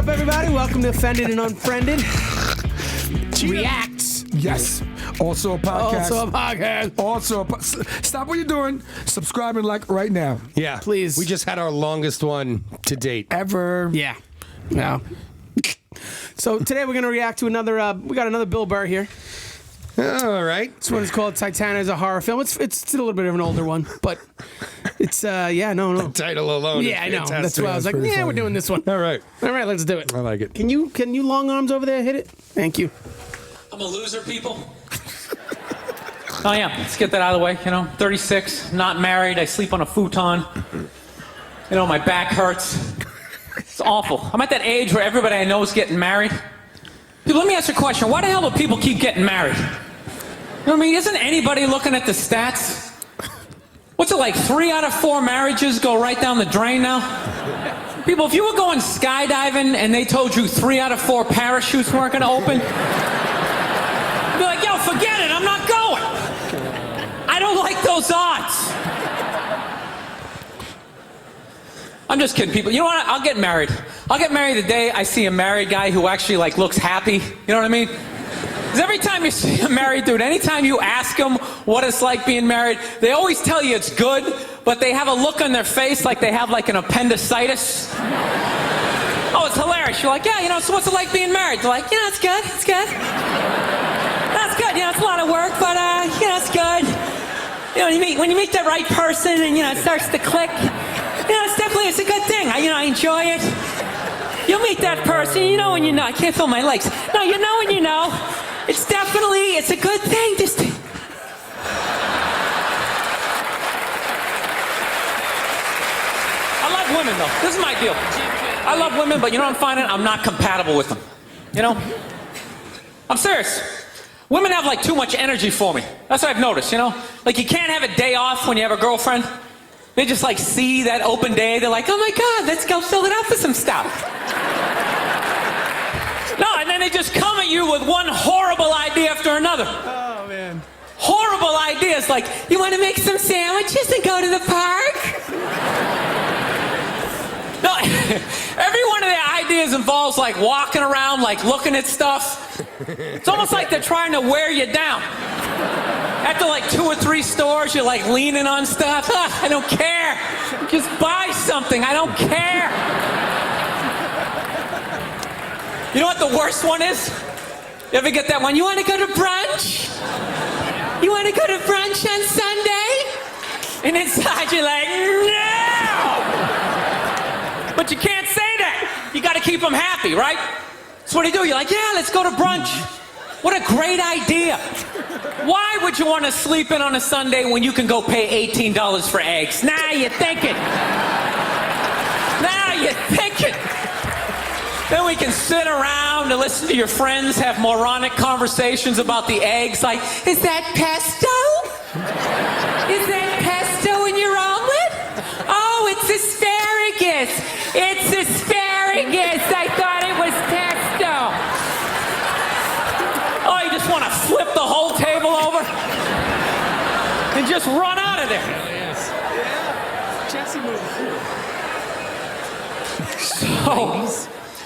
up, everybody? Welcome to Offended and Unfriended. Reacts. Yes. Also a podcast. Stop what you're doing. Subscribe and like right now. Yeah. Please. We just had our longest one to date. Ever. Yeah. No. So today we're going to react to another, we got another Bill Burr here. All right. This one is called Titanic. It's a horror film. It's a little bit of an older one, but it's, no. Title alone. Yeah, I know. Fantastic. That's why I was like, pretty yeah, funny. we're doing this one. All right. All right, let's do it. I like it. Can you long arms over there hit it? Thank you. I'm a loser, people. Oh, yeah, let's get that out of the way. 36, not married, I sleep on a futon. My back hurts. It's awful. I'm at that age where everybody I know is getting married. Dude, let me ask you a question. Why the hell do people keep getting married? You know what I mean? Isn't anybody looking at the stats? What's it like, 3 out of 4 marriages go right down the drain now? People, if you were going skydiving and they told you 3 out of 4 parachutes weren't going to open, you'd be like, yo, forget it, I'm not going. I don't like those odds. I'm just kidding, people. You know what? I'll get married. I'll get married the day I see a married guy who actually, looks happy. You know what I mean? Because every time you see a married dude, anytime you ask them what it's like being married, they always tell you it's good, but they have a look on their face like they have, an appendicitis. Oh, it's hilarious. You're like, yeah, so what's it like being married? They're like, it's good, it's good. That's good, it's a lot of work, but, it's good. When you meet the right person and, it starts to click, it's a good thing. I enjoy it. You'll meet that person, when you know. I can't feel my legs. No, you know when you know. It's a good thing. I love women, though. This is my deal. I love women, but I'm finding I'm not compatible with them. I'm serious. Women have, too much energy for me. That's what I've noticed, you can't have a day off when you have a girlfriend. They just, see that open day. They're like, oh, my God, let's go fill it up with some stuff. No, and then they just come at you with one horrible idea after another. Oh, man. Horrible ideas like, you want to make some sandwiches and go to the park? No, every one of their ideas involves, walking around, looking at stuff. It's almost like they're trying to wear you down. After 2 or 3 stores, you're leaning on stuff. I don't care. Just buy something. I don't care. You know what the worst one is? You ever get that one? You want to go to brunch? You want to go to brunch on Sunday? And inside you're like, no! But you can't say that. You got to keep them happy, right? So what do? You're like, yeah, let's go to brunch. What a great idea. Why would you want to sleep in on a Sunday when you can go pay $18 for eggs? Now you're thinking. Now you're thinking. Then we can sit around and listen to your friends have moronic conversations about the eggs. Like, is that pesto? Is that pesto in your omelet? Oh, it's asparagus. It's asparagus. I thought it was pesto. Oh, you just want to flip the whole table over and just run out of there. Yes. Yeah. Jesse movie.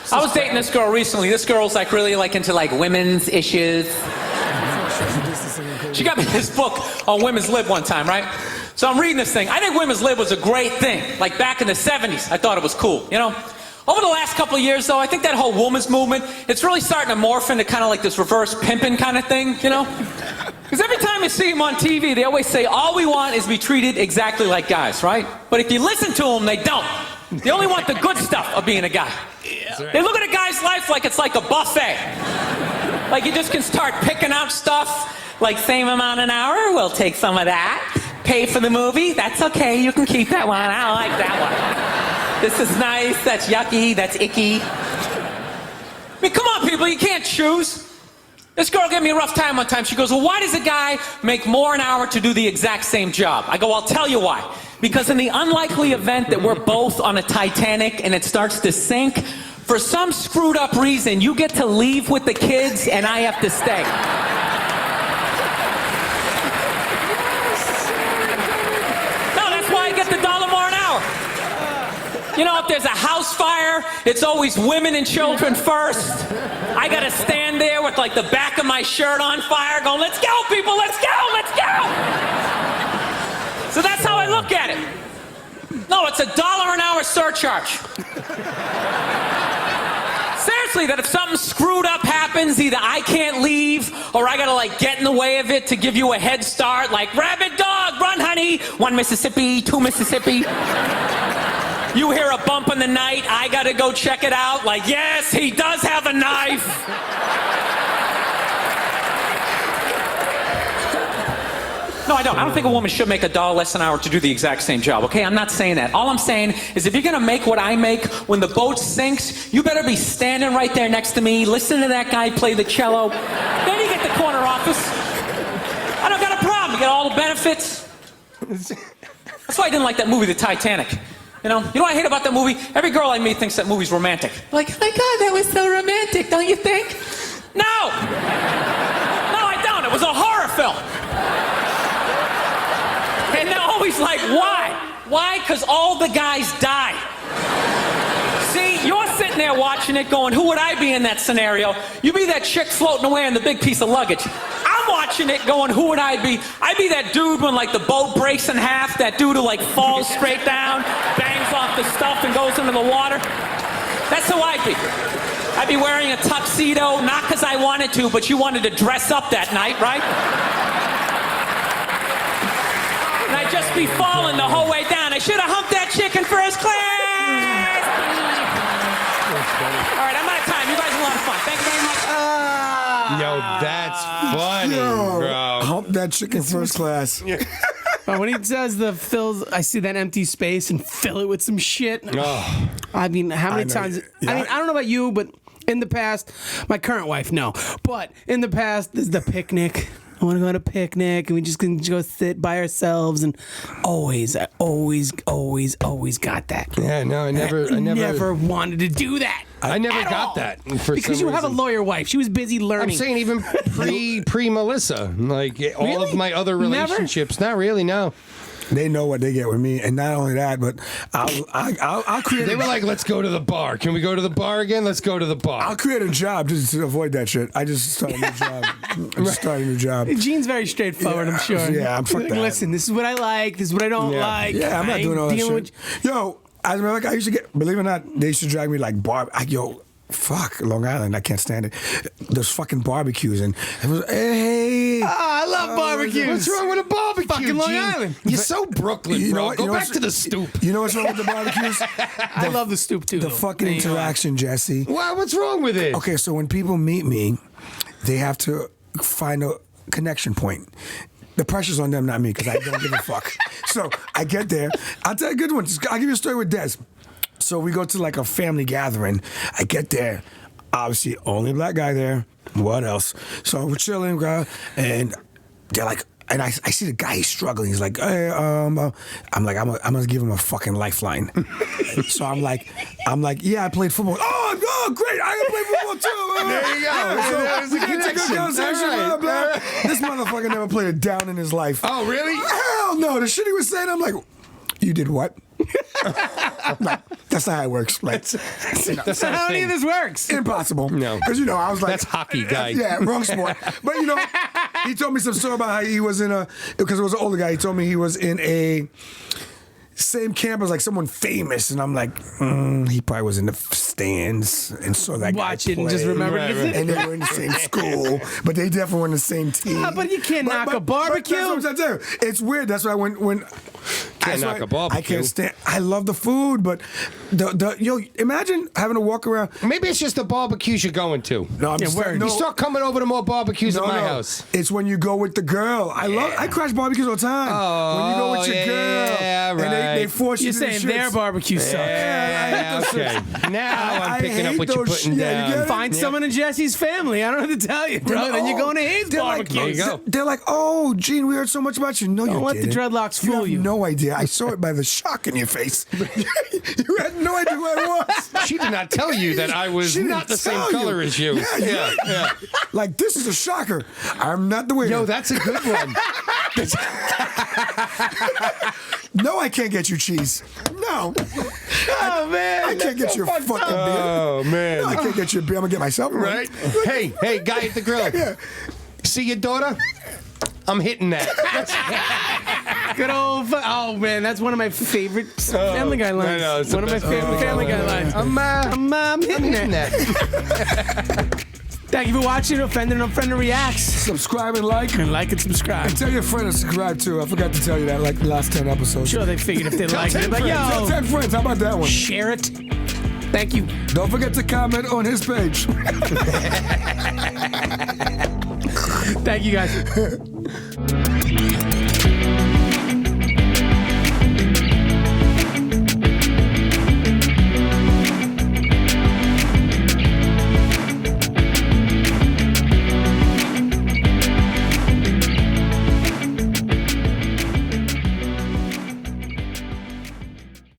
So, I was dating this girl recently. This girl's really into women's issues. She got me this book on women's lib one time, right? So I'm reading this thing. I think women's lib was a great thing. Back in the 70s, I thought it was cool, Over the last couple of years, though, I think that whole women's movement, it's really starting to morph into kind of this reverse pimping kind of thing, Because every time you see them on TV, they always say, all we want is to be treated exactly like guys, right? But if you listen to them, they don't. They only want the good stuff of being a guy. Yeah. They look at a guy's life like it's like a buffet. You just can start picking out stuff, same amount an hour, we'll take some of that. Pay for the movie, that's okay, you can keep that one, I don't like that one. This is nice, that's yucky, that's icky. I mean, come on, people, you can't choose. This girl gave me a rough time one time. She goes, well, why does a guy make more an hour to do the exact same job? I go, I'll tell you why. Because in the unlikely event that we're both on a Titanic and it starts to sink, for some screwed up reason, you get to leave with the kids and I have to stay. No, that's why I get the $1 more an hour. You know, if there's a house fire, it's always women and children first. I gotta stand there with like the back of my shirt on fire going, let's go, people, let's go, let's go. So that's how I look at it. No, it's $1 an hour surcharge. Seriously, that if something screwed up happens, either I can't leave or I gotta like get in the way of it to give you a head start, like rabid dog, run honey, 1 Mississippi, 2 Mississippi. You hear a bump in the night, I gotta go check it out, like yes, he does have a knife. No, I don't. I don't think a woman should make $1 less an hour to do the exact same job, okay? I'm not saying that. All I'm saying is if you're gonna make what I make, when the boat sinks, you better be standing right there next to me, listen to that guy play the cello. Then you get the corner office. I don't got a problem. You get all the benefits. That's why I didn't like that movie, The Titanic. You know what I hate about that movie? Every girl I meet thinks that movie's romantic. Like, oh my God, that was so romantic, don't you think? No! No, I don't. It was a horror film. And they're always like, why? Why? Because all the guys die. See, you're sitting there watching it going, who would I be in that scenario? You be that chick floating away in the big piece of luggage. I'm watching it going, who would I be? I'd be that dude when like the boat breaks in half, that dude who like falls straight down, bangs off the stuff and goes into the water. That's who I'd be. I'd be wearing a tuxedo, not because I wanted to, but you wanted to dress up that night, right? And I'd just be falling the whole way down. I should have humped that chick in first class. All right, I'm out of time. You guys are a lot of fun. Thank you very much. Yo, that's funny, bro. Hump that chick in first class. When he does the fills, I see that empty space and fill it with some shit. Oh. I mean, how many times? Yeah. I mean, I don't know about you, but in the past, my current wife, no. But in the past, there's the picnic. I want to go on a picnic, and we just can go sit by ourselves, and I always got that. Yeah, no, I never wanted to do that. I never at got all. that Because you have a lawyer wife. She was busy learning. I'm saying even pre Melissa, like all Really? of my other relationships. Not really, no. They know what they get with me, and not only that, but I'll create. They were like, "Let's go to the bar. Can we go to the bar again? Let's go to the bar." I'll create a job just to avoid that shit. I just started a new job. I just started a new job. Gene's very straightforward, I'm sure. Yeah, I'm fuck like, that. listen, this is what I like. This is what I don't like. Yeah, I'm not I doing all that dealing shit. Yo, I remember, like, I used to get, believe it or not, they used to drag me like fuck, Long Island, I can't stand it. There's fucking barbecues, and it was, hey. I love barbecues. What's wrong with a barbecue? Fucking Long Gene? Island. You're so Brooklyn, You know bro. what- Go you know back what's- to the stoop. You know what's wrong with the barbecues? I love the stoop too. The fucking interaction, Jesse. What's wrong with it? Okay, so when people meet me, they have to find a connection point. The pressure's on them, not me, because I don't give a fuck. So I get there. I'll tell you a good one. I'll give you a story with Des. So we go to like a family gathering. I get there. Obviously, only black guy there. What else? So we're chilling, and they're like, and I see the guy, he's struggling. He's like, hey, I'm like, I'm gonna give him a fucking lifeline. So I'm like, yeah, I played football. Oh, great, I can play football too. There you go. So There's we a get to go connection. conversation, All blah, right. blah. This motherfucker never played a down in his life. Oh, really? Hell no. The shit he was saying, I'm like, you did what? I'm like, that's not how it works. Like, That's not how any of this works. impossible. No. Because, I was like... That's hockey, guy. Yeah, wrong sport. But, he told me some story about how he was in because it was an older guy, he told me he was in a same camp as like someone famous, and I'm like, he probably was in the stands and saw that Watch guy it and just play. remember Right, it. And they were in the same school, but they definitely were in the same team. But you can't knock a barbecue. But that's what I'm trying to tell you. It's weird. That's why when Can't knock a barbecue. I can't stand. I love the food, but imagine having to walk around. Maybe it's just the barbecues you're going to. No, I'm just word. no, You start coming over to more barbecues at my no. house. It's when you go with the girl. I crash barbecues all the time. When you go with your girl, yeah, and they right. force you You're to do saying the their shits. barbecue sucks. Yeah, okay. Now I'm picking up hate what you're those putting shit. Yeah, you down. get it? Find someone in Jesse's family. I don't know what to tell you, bro. Then you're going to his They're like, barbecue. There you go. They're like, oh, Gene, we heard so much about you. No, you Don't let the didn't. dreadlocks You fool have you. no idea. I saw it by the shock in your face. You had no idea who I was. She did not tell you that I was She didn't not the same tell you. color as you. Yeah. Like, this is a shocker. I'm not the way. Yo, that's a good one. No, I can't get you cheese. No. Oh man, I can't get you a fucking beer. Oh man. No, I can't get you a beer. I'm gonna get myself one. Right? Hey, guy at the grill. Yeah. See your daughter? I'm hitting that. good old. Oh man, that's one of my favorite Family Guy lines. I know, it's one of my the favorite best. Family Guy lines. I'm hitting that. Thank you for watching Offended and Unfriended Reacts. Subscribe and like. And like and subscribe. Tell your friend to subscribe too. I forgot to tell you that like the last 10 episodes. Sure, they figured if they liked it, like, Tell yo, 10 friends. How about that one? share it. Thank you. Don't forget to comment on his page. Thank you guys.